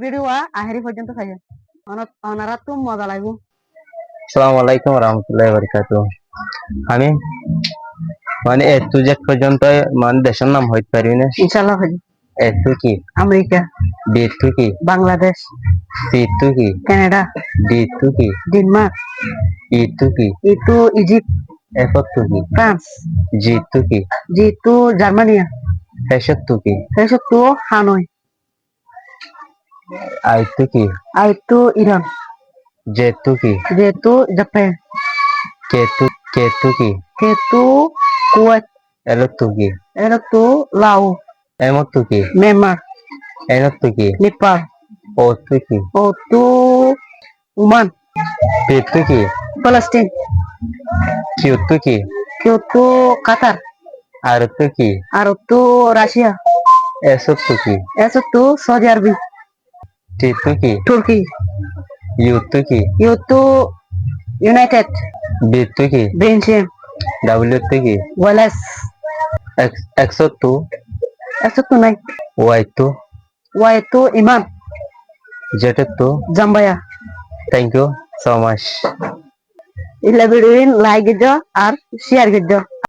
Video আখেরি পর্যন্ত খাইয়া ওনারা তো মজা লাগবো। আসসালামু আলাইকুম রহমতুল্লাহি বারাকাতুহু। আমি মানে এ টু জেড পর্যন্ত মানে দেশের নাম হইতে পারি না। ইনশাল্লাহ খাইয়া এ টু কি, আমেরিকা, বি টু কি, বাংলাদেশ, সি টু কি, কানাডা, ডি টু কি, ডেনমার্ক, ই টু কি, E to Egypt, F to কি, ফ্রান্স, জি টু কি, জি টু জার্মানিয়া, এস টু কি, S to Hanoi, I to কি, I to Iran, J to কি, J to Japan, K to কি, K to Kuwait, L to কি, L to Lao, M to কি, Myanmar, N to কি, Nepal, O to কি, O to Oman, P to কি, ফলস্তিন, Q to কি, Q to Qatar, R to কি, R to Russia, S to কি, S to সৌদি আরবি, টি টু কি, তুর্কি, ইউ টু কি, U to United, B to কি, বেলজিয়াম, ডাব্লিউ টু কি, Wales, X to, S to নাই, ওয়াই টু, ওয়াই টু ইমান, Z to. Zambia. Thank you so much. ইলা ভিডিও লাইক দিও আর শেয়ার দিও।